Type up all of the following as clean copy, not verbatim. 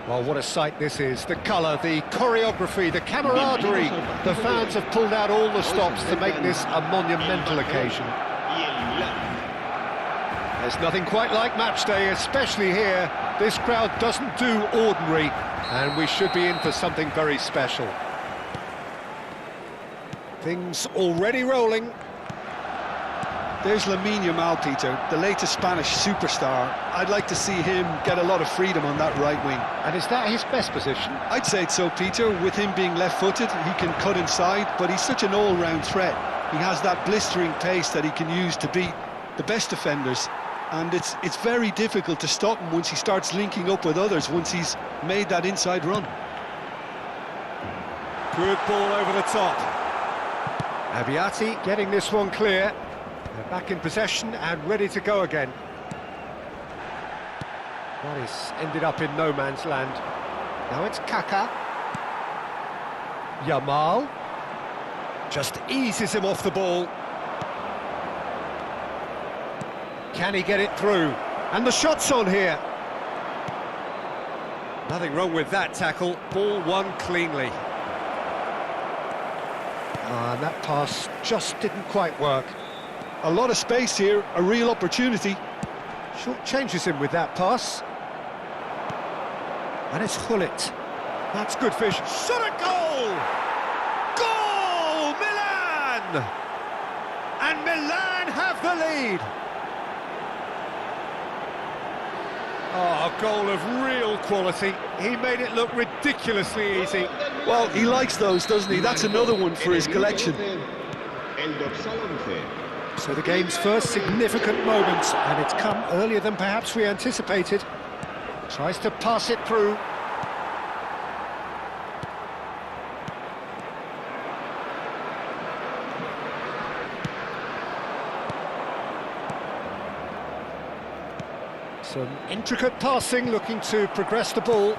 Well, what a sight this is. The colour, the choreography, the camaraderie. The fans have pulled out all the stops to make this a monumental occasion. There's nothing quite like match day, especially here. This crowd doesn't do ordinary, and we should be in for something very special. Things already rolling. There's Lamine Yamal, Peter, the latest Spanish superstar. I'd like to see him get a lot of freedom on that right wing. And is that his best position? I'd say so, Peter. With him being left-footed, he can cut inside, but he's such an all-round threat. He has that blistering pace that he can use to beat the best defenders. And it's very difficult to stop him once he starts linking up with others, once he's made that inside run. Good ball over the top. Aviati getting this one clear. They're back in possession and ready to go again. That is ended up in no man's land. Now it's Kaka. Yamal. Just eases him off the ball. Can he get it through? And the shot's on here. Nothing wrong with that tackle. Ball won cleanly. And that pass just didn't quite work. A lot of space here, a real opportunity. Short changes him with that pass. And it's Hullet. That's good fish. Shot a goal! Goal! Milan! And Milan have the lead. Oh, a goal of real quality. He made it look ridiculously easy. Well, he likes those, doesn't he? That's another one for his collection. So the game's first significant moment, and it's come earlier than perhaps we anticipated. Tries to pass it through. Some intricate passing, looking to progress the ball.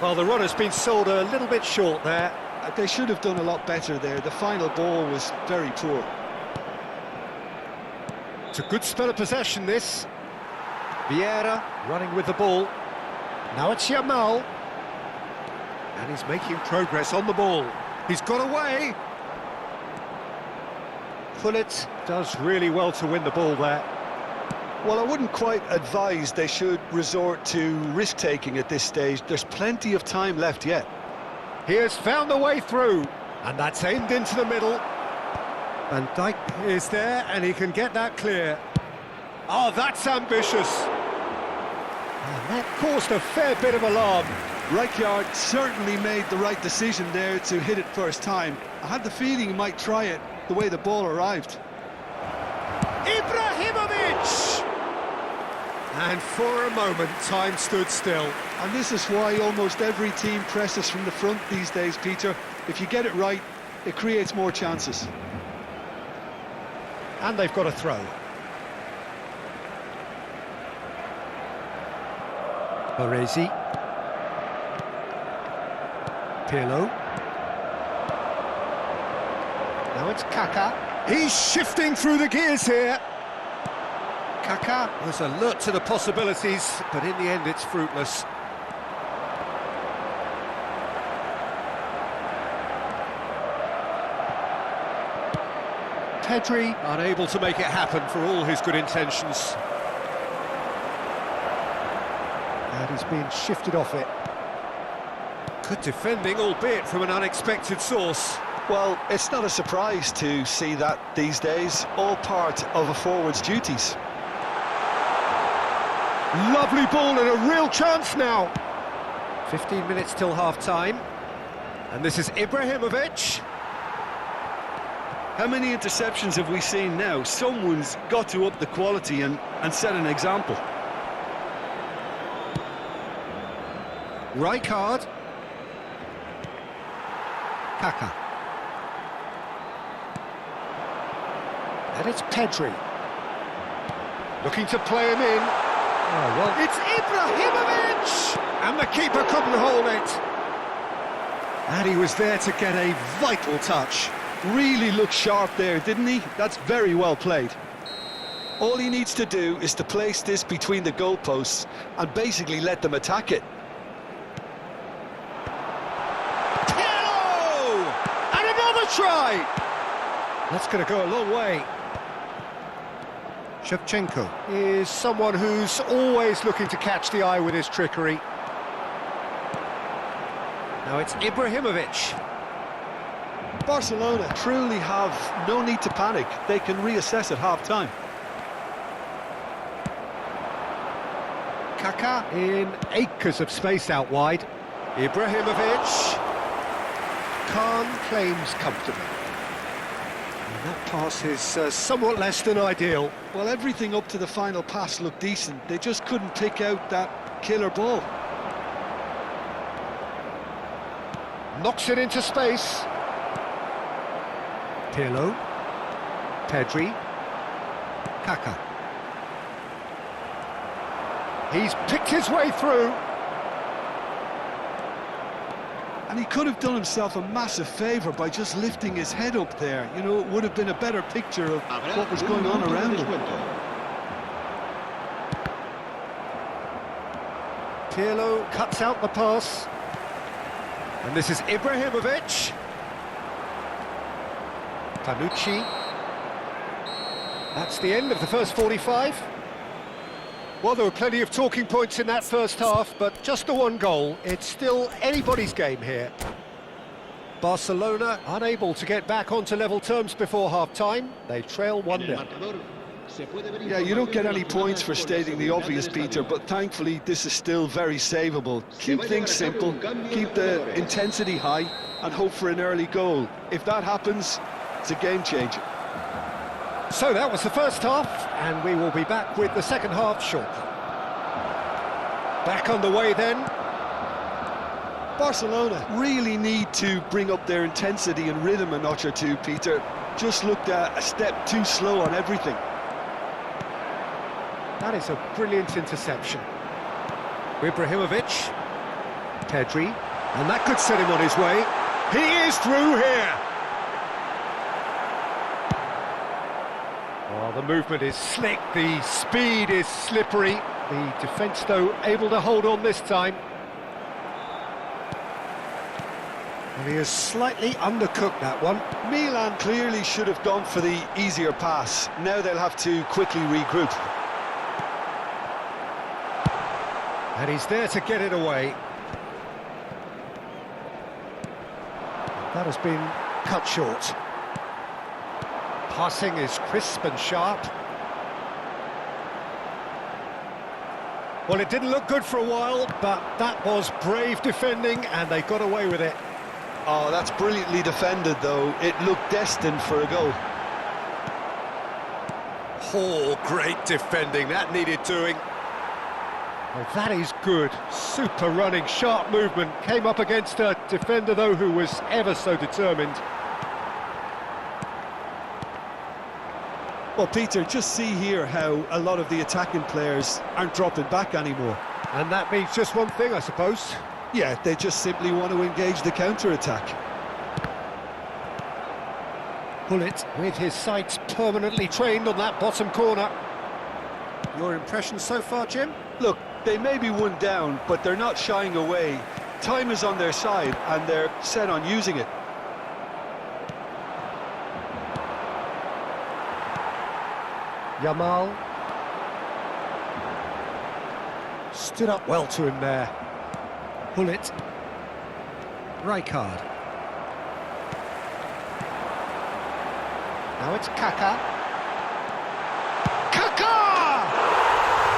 Well, the run has been sold a little bit short there. They should have done a lot better there. The final ball was very poor. It's a good spell of possession, this. Vieira running with the ball. Now it's Yamal. And he's making progress on the ball. He's got away. Hullet does really well to win the ball there. Well, I wouldn't quite advise they should resort to risk-taking at this stage. There's plenty of time left yet. He has found the way through. And that's aimed into the middle. Van Dijk is there, and he can get that clear. Oh, that's ambitious. And that caused a fair bit of alarm. Rijkaard certainly made the right decision there to hit it first time. I had the feeling he might try it the way the ball arrived. Ibrahimovic! And for a moment, time stood still. And this is why almost every team presses from the front these days, Peter. If you get it right, it creates more chances. And they've got a throw. Baresi. Pirlo. Now it's Kaka. He's shifting through the gears here. Kaka was alert to the possibilities, but in the end it's fruitless. Pedri unable to make it happen for all his good intentions. And he's being shifted off it. Good defending, albeit from an unexpected source. Well, it's not a surprise to see that these days, all part of a forward's duties. Lovely ball and a real chance now. 15 minutes till half-time. And this is Ibrahimovic. How many interceptions have we seen now? Someone's got to up the quality and set an example. Rijkaard. Kaka. And it's Pedri. Looking to play him in. Oh, well, it's Ibrahimovic! And the keeper couldn't hold it. And he was there to get a vital touch. Really looked sharp there, didn't he? That's very well played. All he needs to do is to place this between the goalposts and basically let them attack it. try! That's going to go a long way. Shevchenko is someone who's always looking to catch the eye with his trickery. Now it's Ibrahimovic. Barcelona truly have no need to panic. They can reassess at half-time. Kaká in acres of space out wide. Ibrahimovic. Khan claims comfortably. And that pass is somewhat less than ideal. Well, everything up to the final pass looked decent. They just couldn't pick out that killer ball. Knocks it into space. Pirlo. Pedri. Kaká. He's picked his way through. And he could have done himself a massive favour by just lifting his head up there. You know, it would have been a better picture of what was going on around him. Pirlo cuts out the pass. And this is Ibrahimovic. Tanucci. That's the end of the first 45. Well, there were plenty of talking points in that first half, but just the one goal. It's still anybody's game here. Barcelona unable to get back onto level terms before half-time. They trail 1-0. Yeah, you don't get any points for stating the obvious, Peter, but thankfully this is still very savable. Keep things simple, keep the intensity high, and hope for an early goal. If that happens, it's a game changer. So that was the first half, and we will be back with the second half shortly. Back on the way then. Barcelona really need to bring up their intensity and rhythm a notch or two, Peter. Just looked a step too slow on everything. That is a brilliant interception. Ibrahimovic. Pedri. And that could set him on his way. He is through here. Well, the movement is slick, the speed is slippery. The defence, though, able to hold on this time. And he has slightly undercooked that one. Milan clearly should have gone for the easier pass. Now they'll have to quickly regroup. And he's there to get it away. That has been cut short. Passing is crisp and sharp. Well, it didn't look good for a while, but that was brave defending, and they got away with it. Oh, that's brilliantly defended, though. It looked destined for a goal. Oh, great defending. That needed doing. Well, that is good. Super running, sharp movement. Came up against a defender, though, who was ever so determined. Well, Peter, just see here how a lot of the attacking players aren't dropping back anymore. And that means just one thing, I suppose. Yeah, they just simply want to engage the counter-attack. Bullet with his sights permanently trained on that bottom corner. Your impression so far, Jim? Look, they may be one down, but they're not shying away. Time is on their side, and they're set on using it. Yamal. Stood up well to him there. Bullet. Rijkaard. Now it's Kaká. Kaká!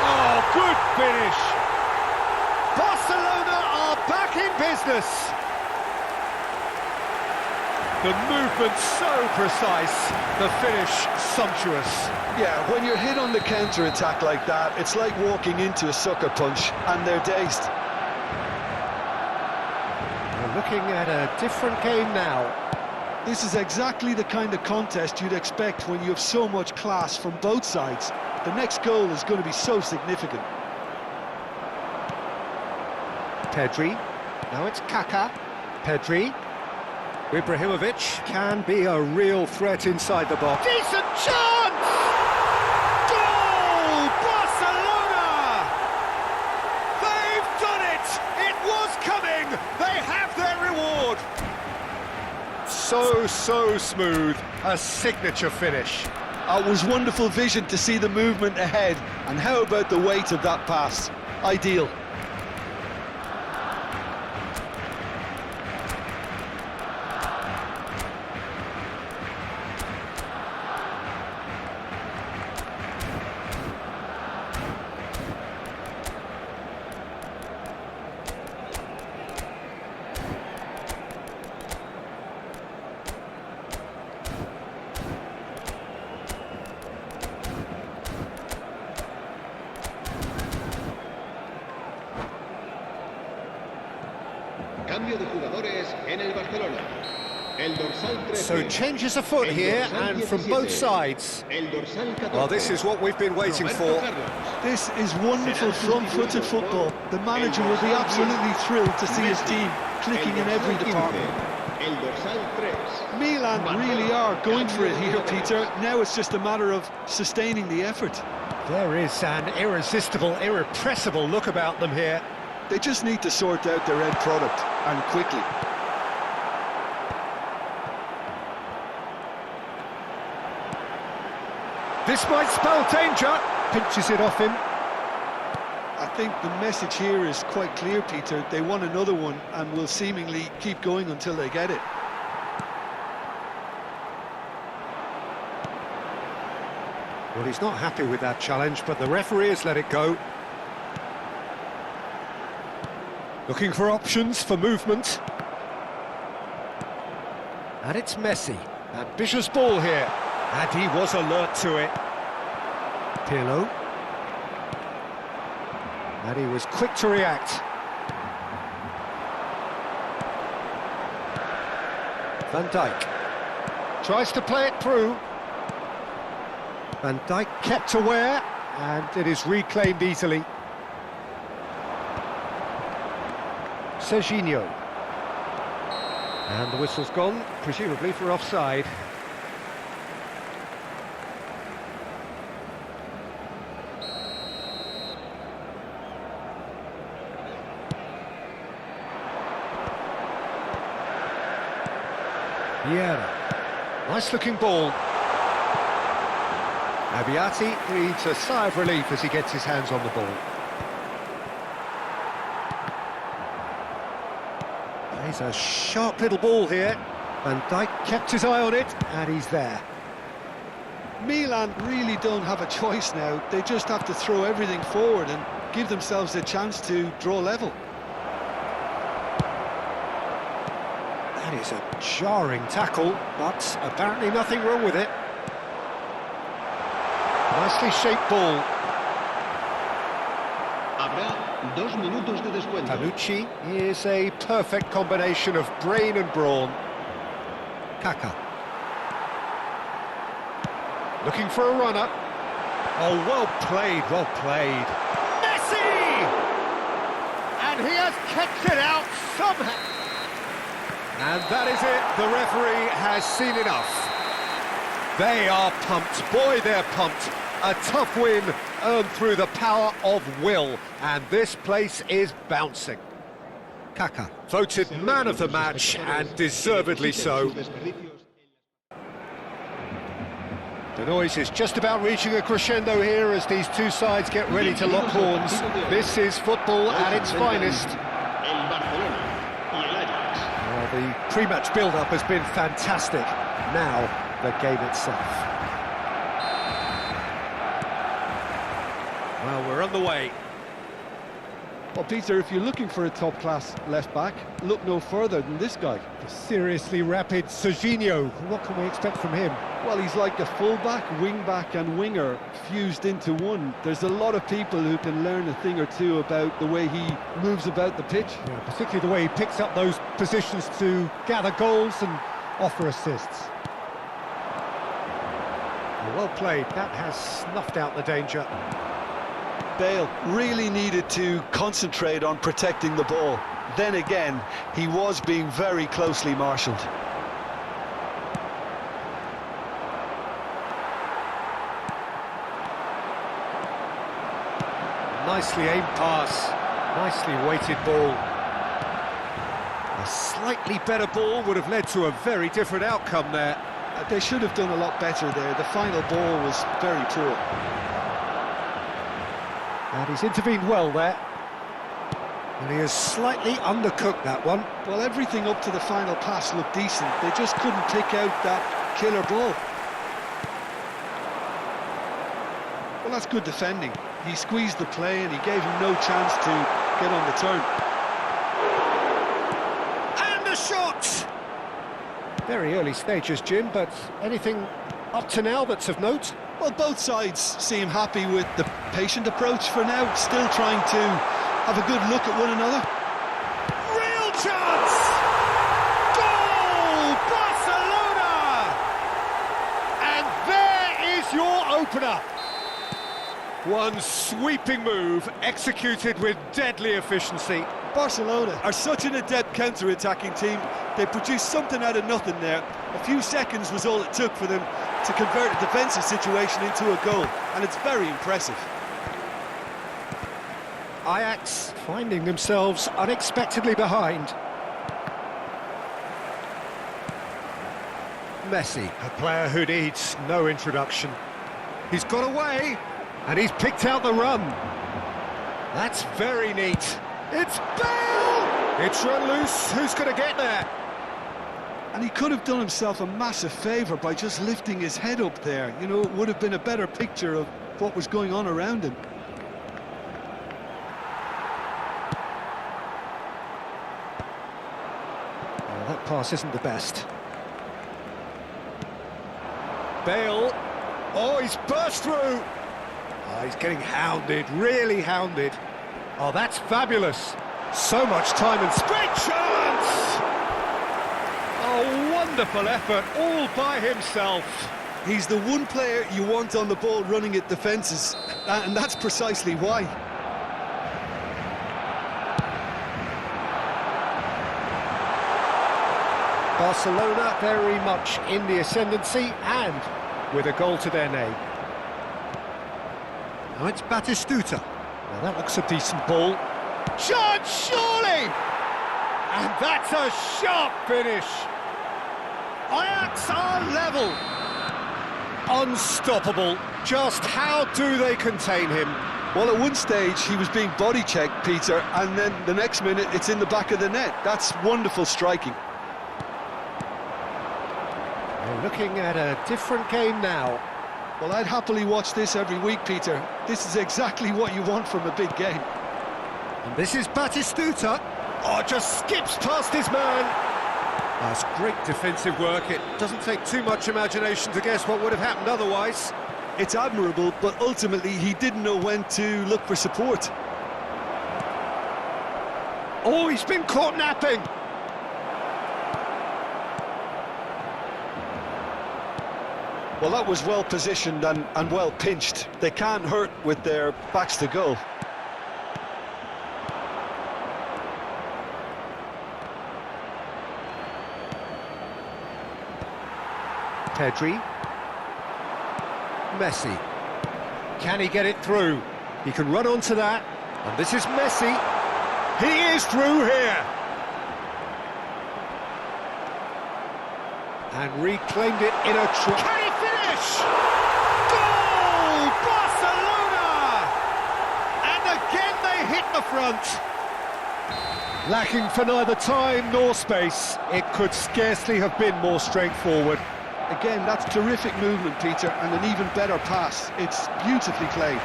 Oh, good finish. Barcelona are back in business. The movement so precise, the finish sumptuous. Yeah, when you're hit on the counter-attack like that, it's like walking into a sucker punch, and they're dazed. We're looking at a different game now. This is exactly the kind of contest you'd expect when you have so much class from both sides. The next goal is going to be so significant. Pedri. Now it's Kaká. Pedri. Ibrahimovic can be a real threat inside the box. Decent chance! Goal! Barcelona! They've done it! It was coming! They have their reward! so smooth, a signature finish. It was wonderful vision to see the movement ahead, and how about the weight of that pass? Ideal. Cambio de jugadores en el Barcelona. El dorsal 13. So changes afoot here, and from both sides. El dorsal 14. Well, this is what we've been waiting Roberto for. Carlos. This is wonderful front-footed football. The manager will be absolutely thrilled to see his team clicking in every department. El dorsal 3. Milan really are going for it here, Peter. Now it's just a matter of sustaining the effort. There is an irresistible, irrepressible look about them here. They just need to sort out their end product, and quickly. This might spell danger. Pinches it off him. I think the message here is quite clear, Peter. They want another one and will seemingly keep going until they get it. Well, he's not happy with that challenge, but the referee has let it go. Looking for options for movement. And it's Messi. Ambitious ball here. And he was alert to it. Pirlo. And he was quick to react. Van Dijk. Tries to play it through. Van Dijk kept aware, and it is reclaimed easily. Serginho. And the whistle's gone, presumably for offside. Vieira. Nice looking ball. Abiati breathes a sigh of relief as he gets his hands on the ball. There's a sharp little ball here. Van Dijk kept his eye on it, and he's there. Milan really don't have a choice now. They just have to throw everything forward and give themselves a chance to draw level. That is a jarring tackle, but apparently nothing wrong with it. Nicely shaped ball. Habrá 2 minutos de descuento. Tanucci is a perfect combination of brain and brawn. Kaka. Looking for a runner. Oh, well played, well played. Messi! And he has kept it out somehow. And that is it. The referee has seen enough. They are pumped. Boy, they're pumped. A tough win earned through the power of will. And this place is bouncing. Kaka, voted man of the match, and deservedly so. The noise is just about reaching a crescendo here as these two sides get ready to lock horns. This is football at its finest. Well, the pre-match build-up has been fantastic. Now, the game itself. Well, we're on the way. Well, Peter, if you're looking for a top-class left-back, look no further than this guy. The seriously rapid Serginho. What can we expect from him? Well, he's like a full-back, wing-back and winger fused into one. There's a lot of people who can learn a thing or two about the way he moves about the pitch. Yeah, particularly the way he picks up those positions to gather goals and offer assists. Well played. That has snuffed out the danger. Bale really needed to concentrate on protecting the ball. Then again, he was being very closely marshalled. Nicely aimed pass. Nicely weighted ball. A slightly better ball would have led to a very different outcome there. They should have done a lot better there. The final ball was very poor. And he's intervened well there. And he has slightly undercooked that one. Well, everything up to the final pass looked decent. They just couldn't pick out that killer ball. Well, that's good defending. He squeezed the play and he gave him no chance to get on the turn. And the shot! Very early stages, Jim, but anything up to now that's of note? Well, both sides seem happy with the patient approach for now, still trying to have a good look at one another. Real chance! Goal! Barcelona! And there is your opener. One sweeping move, executed with deadly efficiency. Barcelona are such an adept counter-attacking team. They produced something out of nothing there. A few seconds was all it took for them to convert a defensive situation into a goal, and it's very impressive. Ajax finding themselves unexpectedly behind. Messi, a player who needs no introduction. He's got away, and he's picked out the run. That's very neat. It's Bale! It's run loose. Who's going to get there? And he could have done himself a massive favour by just lifting his head up there. You know, it would have been a better picture of what was going on around him. Well, that pass isn't the best. Bale. Oh, he's burst through. Oh, he's getting hounded, really hounded. Oh, that's fabulous. So much time and great chance! Oh, wonderful effort, all by himself. He's the one player you want on the ball running at defences, and that's precisely why. Barcelona very much in the ascendancy and with a goal to their name. Now it's Batistuta. Now that looks a decent ball. Shot, surely! And that's a sharp finish. Ajax are level. Unstoppable. Just how do they contain him? Well, at one stage he was being body-checked, Peter, and then the next minute it's in the back of the net. That's wonderful striking. We're looking at a different game now. Well, I'd happily watch this every week, Peter. This is exactly what you want from a big game. And this is Batistuta. Oh, just skips past his man. That's great defensive work. It doesn't take too much imagination to guess what would have happened otherwise. It's admirable, but ultimately he didn't know when to look for support. Oh, he's been caught napping. Well, that was well positioned and well pinched. They can't hurt with their backs to goal. Pedri. Messi. Can he get it through? He can run onto that. And this is Messi. He is through here. And reclaimed it in a trap. Can he finish? Goal! Barcelona! And again they hit the front. Lacking for neither time nor space. It could scarcely have been more straightforward. Again, that's terrific movement, Peter, and an even better pass. It's beautifully played.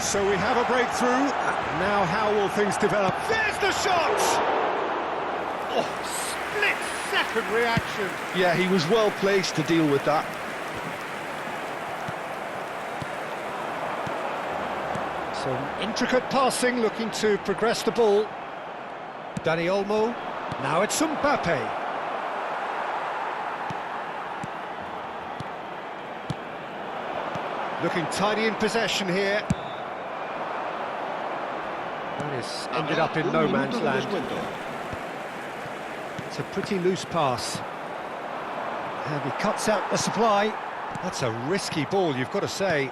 So we have a breakthrough. Now how will things develop? There's the shot! Oh, split-second reaction. Yeah, he was well placed to deal with that. Some intricate passing, looking to progress the ball. Dani Olmo. Now it's Mbappe. Looking tidy in possession here. That is ended up in no man's land. It's a pretty loose pass. And he cuts out the supply. That's a risky ball, you've got to say.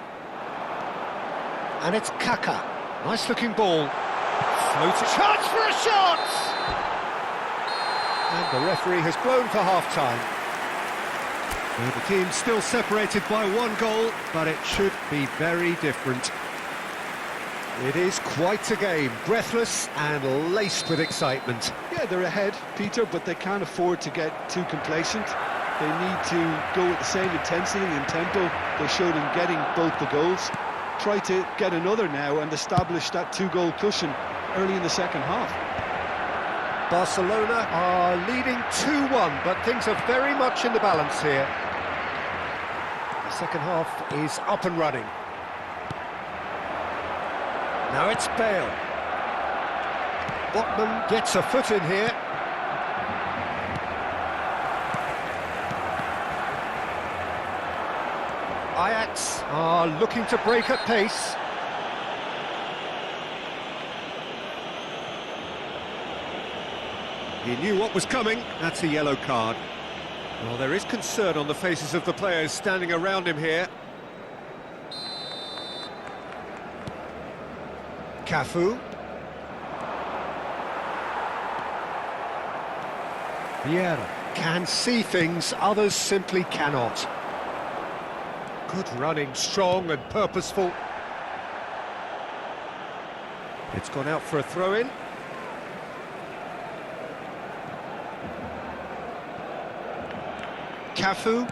And it's Kaka. Nice looking ball. Floating. Chance for a shot! And the referee has blown for half-time. Well, the team's still separated by one goal, but it should be very different. It is quite a game, breathless and laced with excitement. Yeah, they're ahead, Peter, but they can't afford to get too complacent. They need to go with the same intensity and tempo they showed in getting both the goals. Try to get another now and establish that two-goal cushion early in the second half. Barcelona are leading 2-1, but things are very much in the balance here. The second half is up and running. Now it's Bale. Botman gets a foot in here. Ajax are looking to break at pace. He knew what was coming. That's a yellow card. Well, there is concern on the faces of the players standing around him here. Cafu. Vieira can see things others simply cannot. Good running, strong and purposeful. It's gone out for a throw-in. Cafu.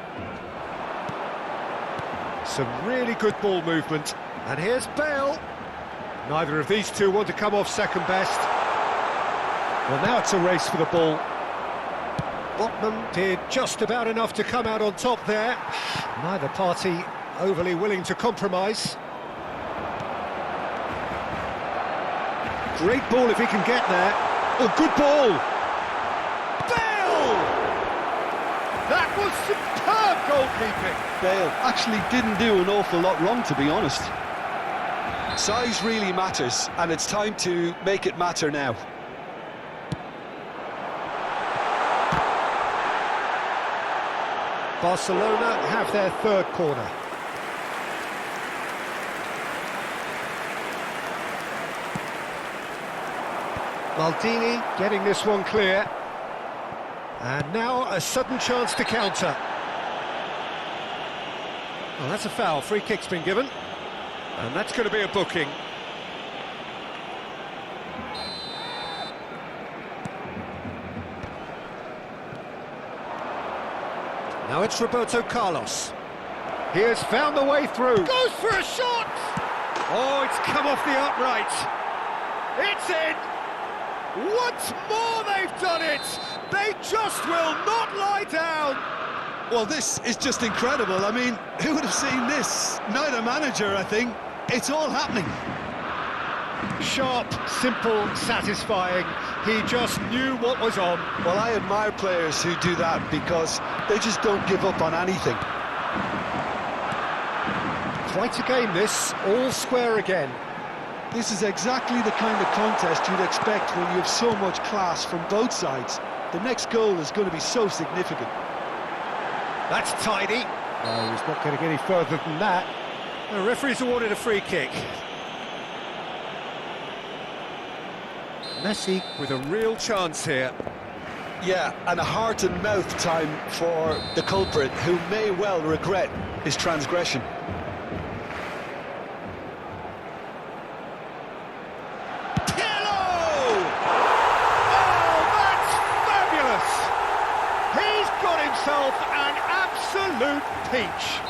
Some really good ball movement. And here's Bale. Neither of these two want to come off second best. Well, now it's a race for the ball. Botman did just about enough to come out on top there. Neither party overly willing to compromise. Great ball if he can get there. Oh, good ball! Bale! That was superb goalkeeping. Bale actually didn't do an awful lot wrong, to be honest. Size really matters, and it's time to make it matter now. Barcelona have their third corner. Maldini getting this one clear. And now a sudden chance to counter. Well, that's a foul. Free kick's been given. And that's going to be a booking. Now it's Roberto Carlos. He has found the way through. Goes for a shot! Oh, it's come off the upright. It's in! Once more they've done it! They just will not lie down! Well, this is just incredible. I mean, who would have seen this? Neither manager, I think. It's all happening. Sharp, simple, satisfying. He just knew what was on. Well, I admire players who do that because they just don't give up on anything. Quite a game this, all square again. This is exactly the kind of contest you'd expect when you have so much class from both sides. The next goal is going to be so significant. That's tidy. No, he's not going to get any further than that. The referee's awarded a free kick. Messi with a real chance here. Yeah, and a heart and mouth time for the culprit, who may well regret his transgression. An absolute peach.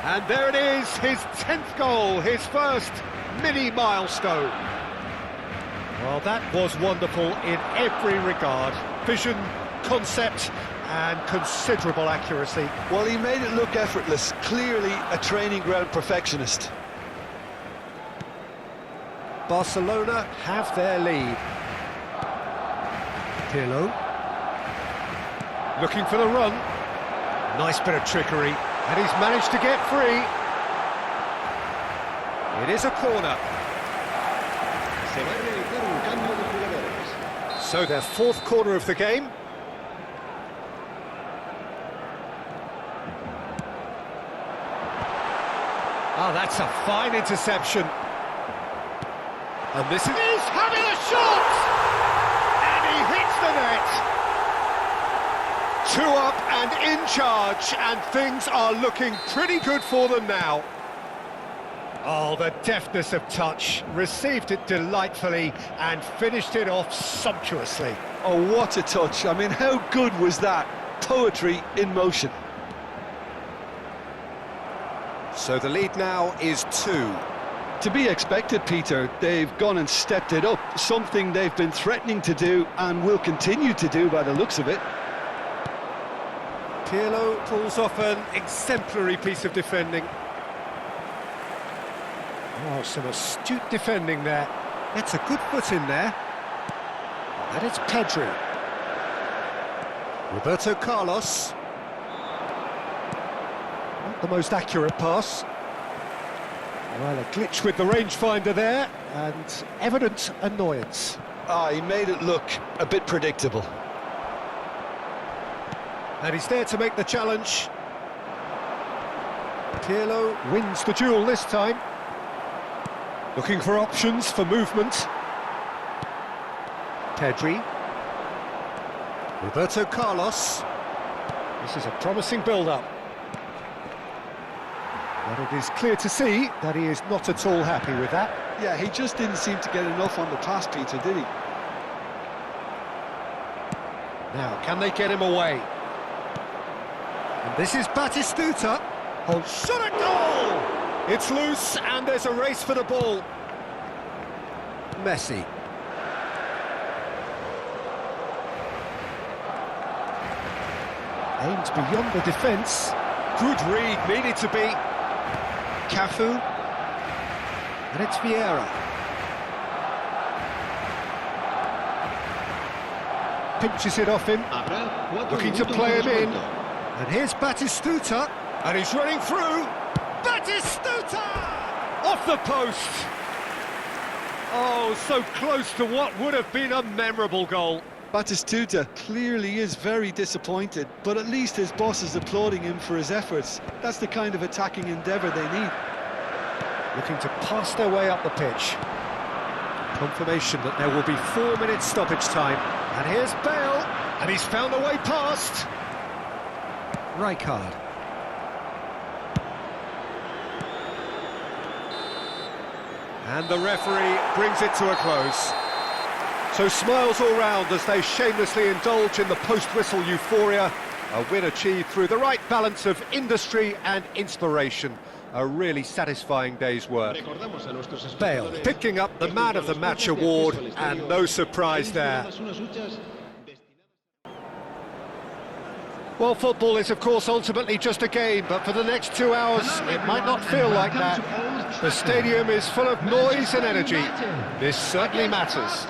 And there it is, his 10th goal, his first mini milestone. Well, that was wonderful in every regard. Vision, concept and considerable accuracy. Well, he made it look effortless, clearly a training ground perfectionist. Barcelona have their lead. Pirlo. Looking for the run. Nice bit of trickery. And he's managed to get free. It is a corner. So their fourth corner of the game. Oh, that's a fine interception. And this is having a shot! And he hits the net! 2 up and in charge, and things are looking pretty good for them now. Oh, the deftness of touch, received it delightfully and finished it off sumptuously. Oh, what a touch. I mean, how good was that? Poetry in motion. So the lead now is 2. To be expected, Peter. They've gone and stepped it up, something they've been threatening to do and will continue to do by the looks of it. Pirlo pulls off an exemplary piece of defending. Oh, some astute defending there. Gets a good foot in there. And it's Pedri. Roberto Carlos. Not the most accurate pass. Well, a glitch with the rangefinder there, and evident annoyance. Ah, he made it look a bit predictable. And he's there to make the challenge. Pirlo wins the duel this time. Looking for options for movement. Pedri. Roberto Carlos. This is a promising build-up. But it is clear to see that he is not at all happy with that. Yeah, he just didn't seem to get enough on the pass, Peter, did he? Now, can they get him away? And this is Batistuta. Oh, shot a goal! It's loose, and there's a race for the ball. Messi. Aimed beyond the defence. Good read, needed to be. Cafu. And it's Vieira. Pinches it off him. Looking to play him in. And here's Batistuta. And he's running through. Batistuta! Off the post! Oh, so close to what would have been a memorable goal. Batistuta clearly is very disappointed, but at least his boss is applauding him for his efforts. That's the kind of attacking endeavour they need. Looking to pass their way up the pitch. Confirmation that there will be 4 minutes stoppage time. And here's Bale, and he's found a way past. Rijkaard. And the referee brings it to a close. So smiles all round as they shamelessly indulge in the post-whistle euphoria. A win achieved through the right balance of industry and inspiration. A really satisfying day's work. Bale picking up the Man of the Match award, and no surprise there. Well, football is, of course, ultimately just a game, but for the next 2 hours, it might not feel like that. The stadium is full of noise and energy. This certainly matters.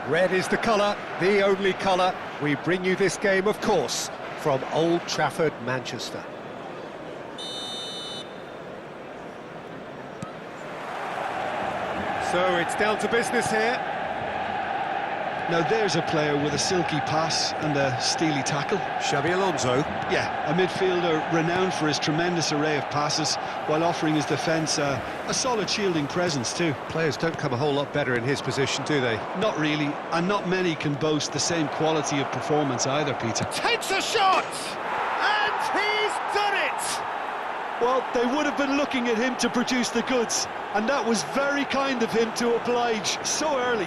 Red is the colour, the only colour. We bring you this game, of course, from Old Trafford, Manchester. So it's down to business here. Now there's a player with a silky pass and a steely tackle. Xabi Alonso. Yeah, a midfielder renowned for his tremendous array of passes while offering his defence a solid shielding presence too. Players don't come a whole lot better in his position, do they? Not really, and not many can boast the same quality of performance either, Peter. Takes a shot! And he's done it! Well, they would have been looking at him to produce the goods, and that was very kind of him to oblige so early.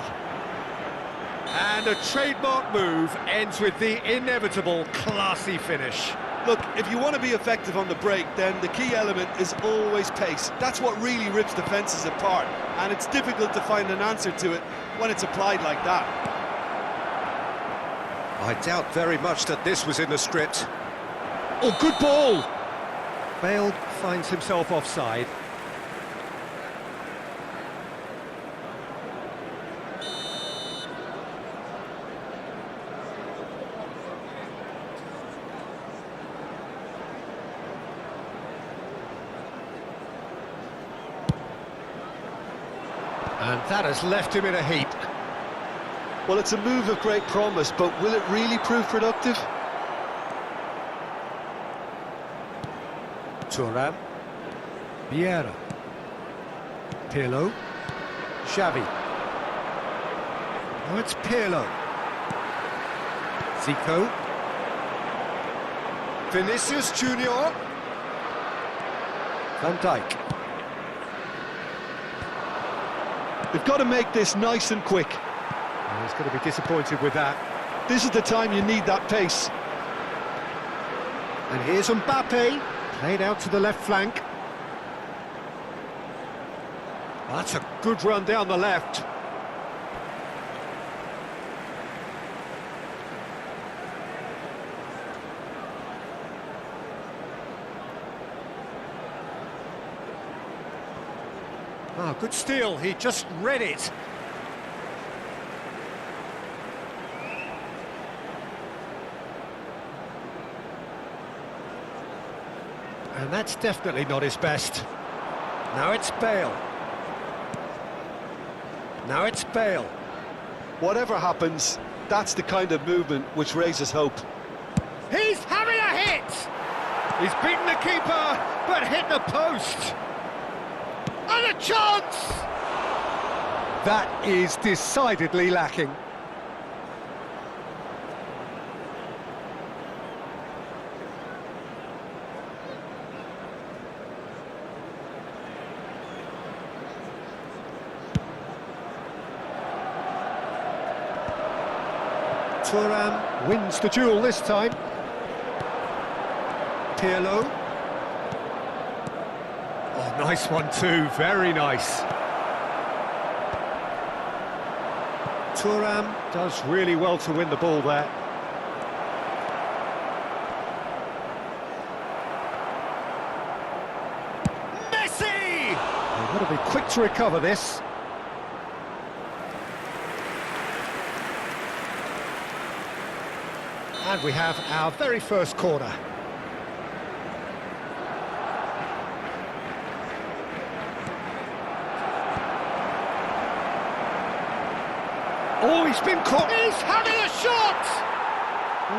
And a trademark move ends with the inevitable classy finish. Look, if you want to be effective on the break, then the key element is always pace. That's what really rips defences apart, and it's difficult to find an answer to it when it's applied like that. I doubt very much that this was in the script. Oh, good ball! Bale finds himself offside. And that has left him in a heap. Well, it's a move of great promise, but will it really prove productive? Thuram. Vieira. Pirlo. Xavi. Now it's Pirlo. Zico. Vinicius Junior. Van Dijk. They've got to make this nice and quick. Oh, he's going to be disappointed with that. This is the time you need that pace. And here's Mbappe, played out to the left flank. That's a good run down the left. Oh, good steal, he just read it. And that's definitely not his best. Now it's Bale. Now it's Bale. Whatever happens, that's the kind of movement which raises hope. He's having a hit! He's beaten the keeper, but hit the post. And a chance! That is decidedly lacking. Thuram wins the duel this time. Pirlo. Oh, nice one too, very nice. Thuram does really well to win the ball there. Messi! They've got to be quick to recover this. And we have our very first corner. Oh, he's been caught. He's having a shot!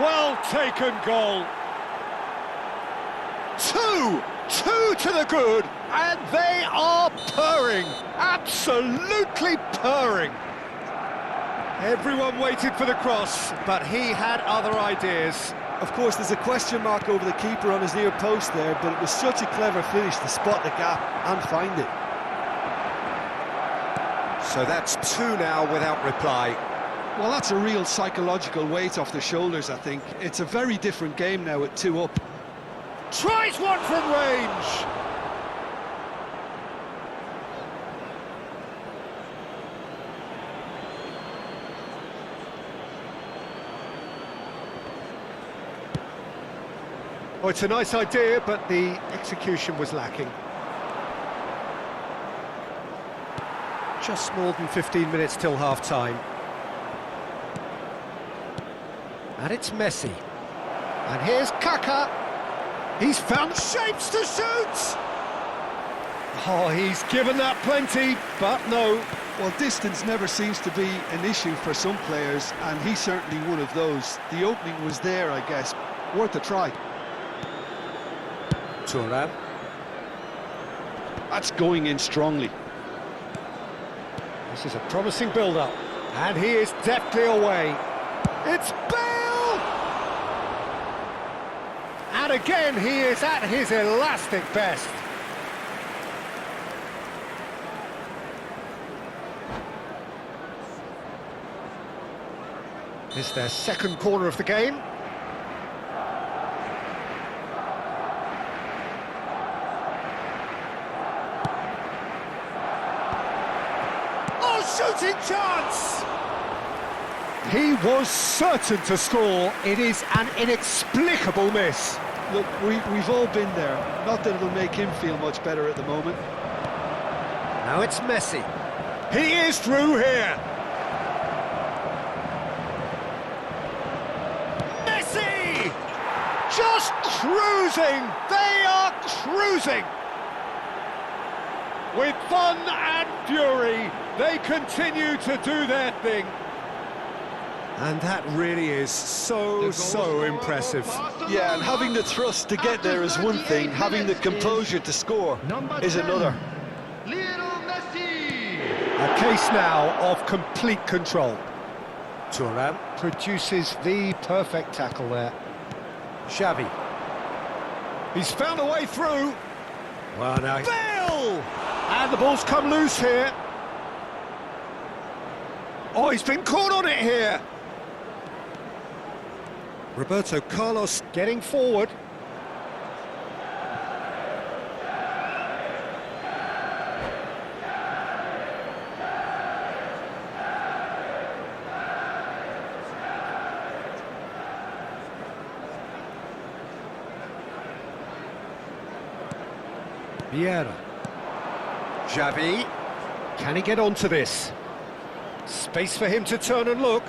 Well taken goal. Two to the good, and they are purring. Absolutely purring. Everyone waited for the cross, but he had other ideas. Of course, there's a question mark over the keeper on his near post there, but it was such a clever finish to spot the gap and find it. So that's two now without reply. Well, that's a real psychological weight off the shoulders, I think. It's a very different game now at 2 up. Tries one from range! Oh, it's a nice idea, but the execution was lacking. Just more than 15 minutes till half-time. And it's Messi. And here's Kaká. He's found shapes to shoot! Oh, he's given that plenty, but no. Well, distance never seems to be an issue for some players, and he's certainly one of those. The opening was there, I guess. Worth a try. Thuram. That's going in strongly. This is a promising build-up, and he is deftly away. It's Bale! And again, he is at his elastic best. It's their second corner of the game. Shooting chance! He was certain to score. It is an inexplicable miss. Look, we've all been there. Not that it'll make him feel much better at the moment. Now it's Messi. He is through here. Messi! Just cruising. They are cruising. With fun and fury, they continue to do their thing. And that really is so impressive. Yeah, and having the thrust to get there is one thing, having the composure to score is another. A case now of complete control. Thuram produces the perfect tackle there. Xavi. He's found a way through. Well, now... Bale! And the ball's come loose here. Oh, he's been caught on it here. Roberto Carlos getting forward. Vieira. Xavi. Can he get onto this? Space for him to turn and look.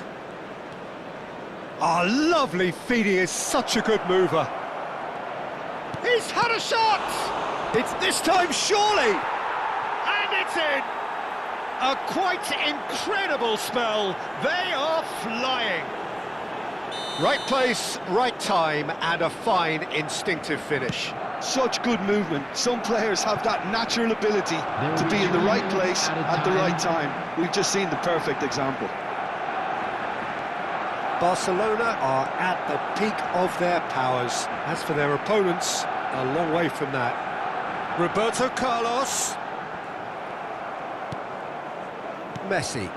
Oh, lovely feed. He is such a good mover. He's had a shot! It's this time, surely! And it's in! A quite incredible spell. They are flying. Right place, right time, and a fine instinctive finish. Such good movement. Some players have that natural ability to be in the right place at the right time. We've just seen the perfect example. Barcelona are at the peak of their powers. As for their opponents, a long way from that. Roberto Carlos. Messi.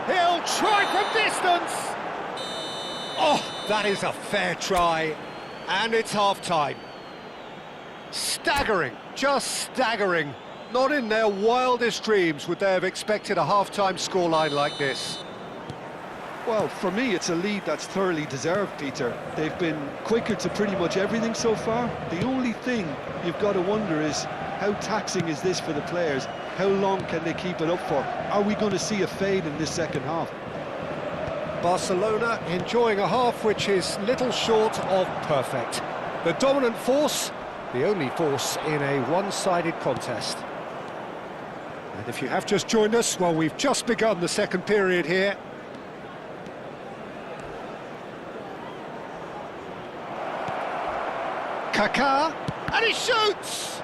He'll try from distance. Oh, that is a fair try. And it's half-time. Staggering, just staggering. Not in their wildest dreams would they have expected a half-time scoreline like this. Well, for me, it's a lead that's thoroughly deserved, Peter. They've been quicker to pretty much everything so far. The only thing you've got to wonder is, how taxing is this for the players? How long can they keep it up for? Are we going to see a fade in this second half? Barcelona enjoying a half which is little short of perfect. The dominant force, the only force in a one-sided contest. And if you have just joined us, well, we've just begun the second period here. Kaká, and he shoots!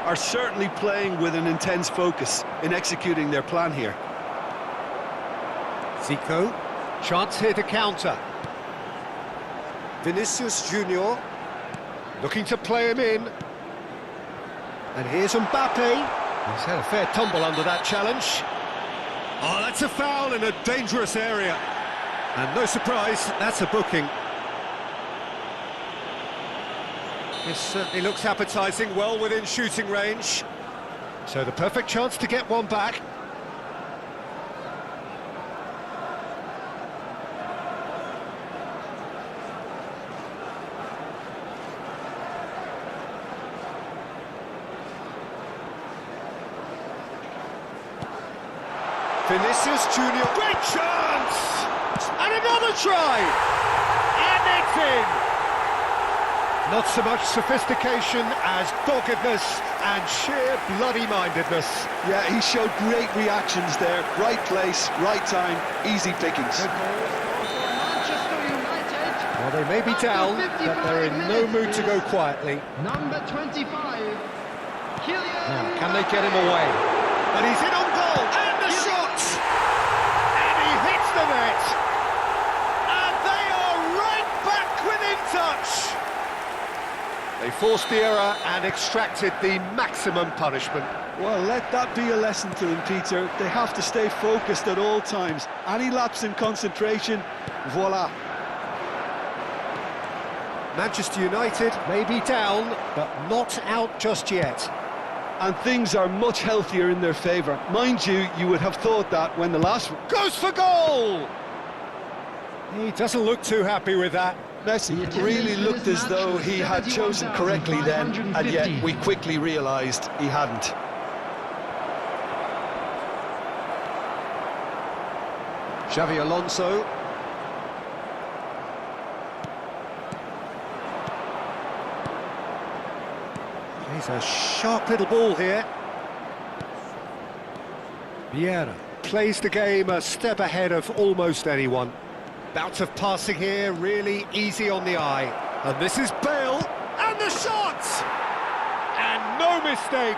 Are certainly playing with an intense focus in executing their plan here. Zico, chance here to counter. Vinicius Junior, looking to play him in. And here's Mbappe. He's had a fair tumble under that challenge. Oh, that's a foul in a dangerous area. And no surprise, that's a booking. This certainly looks appetising, well within shooting range. So the perfect chance to get one back. Vinicius Junior, great chance! And another try! And it's in! Not so much sophistication as doggedness and sheer bloody-mindedness. Yeah, he showed great reactions there. Right place, right time, easy pickings. Well, they may be down, but they're in no mood to go quietly. Number 25, Kylian. Now, can they get him away? And he's in on goal, and the shot! And he hits the net! And they are right back within touch! They forced the error and extracted the maximum punishment. Well, let that be a lesson to them, Peter. They have to stay focused at all times. Any lapse in concentration, voila. Manchester United may be down, but not out just yet. And things are much healthier in their favour. Mind you, you would have thought that when the last... Goes for goal! He doesn't look too happy with that. Messi really looked as though he had chosen correctly then, and yet we quickly realised he hadn't. Xavi Alonso. He's a sharp little ball here. Vieira plays the game a step ahead of almost anyone. Bout of passing here, really easy on the eye. And this is Bale, and the shot! And no mistake!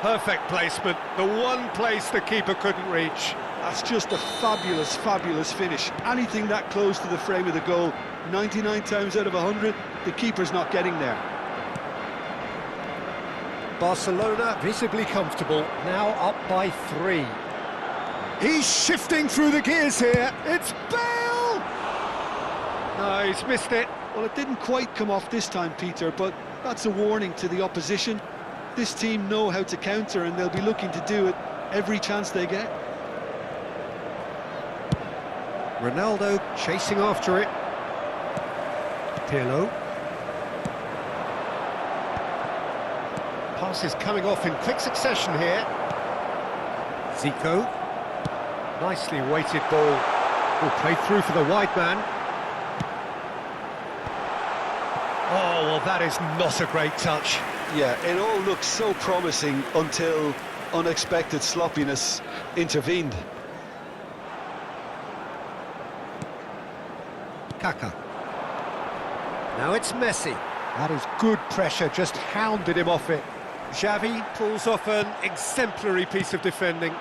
Perfect placement, the one place the keeper couldn't reach. That's just a fabulous, fabulous finish. Anything that close to the frame of the goal, 99 times out of 100, the keeper's not getting there. Barcelona visibly comfortable, now up by 3. He's shifting through the gears here. It's Bale! No, he's missed it. Well, it didn't quite come off this time, Peter, but that's a warning to the opposition. This team know how to counter, and they'll be looking to do it every chance they get. Ronaldo chasing after it. Pirlo. Passes coming off in quick succession here. Zico. Nicely weighted ball. Will play through for the wide man. Oh, well, that is not a great touch. Yeah, it all looked so promising until unexpected sloppiness intervened. Kaka. Now it's Messi. That is good pressure, just hounded him off it. Xavi pulls off an exemplary piece of defending.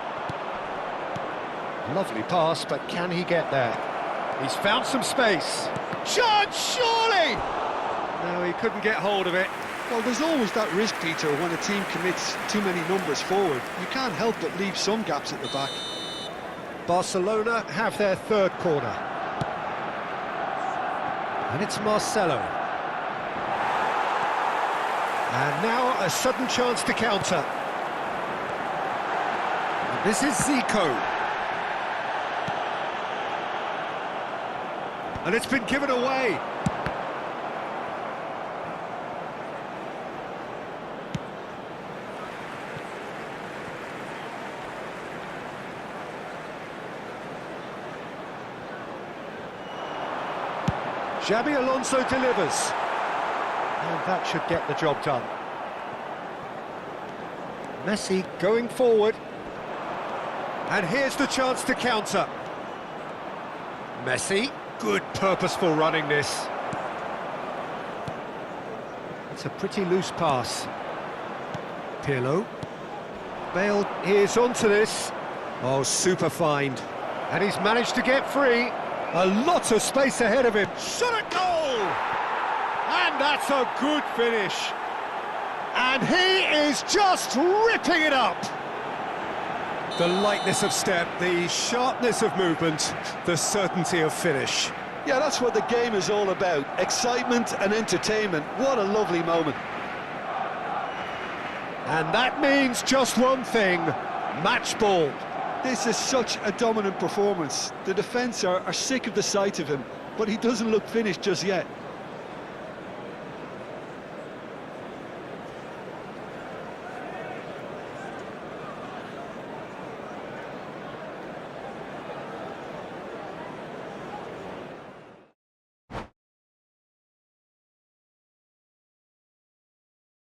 Lovely pass, but can he get there? He's found some space. Shot, surely! No, he couldn't get hold of it. Well, there's always that risk, Peter, when a team commits too many numbers forward. You can't help but leave some gaps at the back. Barcelona have their third corner. And it's Marcelo. And now a sudden chance to counter. And this is Zico. And it's been given away. Xabi Alonso delivers. And that should get the job done. Messi going forward. And here's the chance to counter. Messi, good purposeful running this. It's a pretty loose pass. Pirlo. Bale is onto this. Oh, super find. And he's managed to get free. A lot of space ahead of him. Shot at goal! And that's a good finish. And he is just ripping it up. The lightness of step, the sharpness of movement, the certainty of finish. Yeah, that's what the game is all about. Excitement and entertainment. What a lovely moment. And that means just one thing, match ball. This is such a dominant performance. The defence are sick of the sight of him, but he doesn't look finished just yet.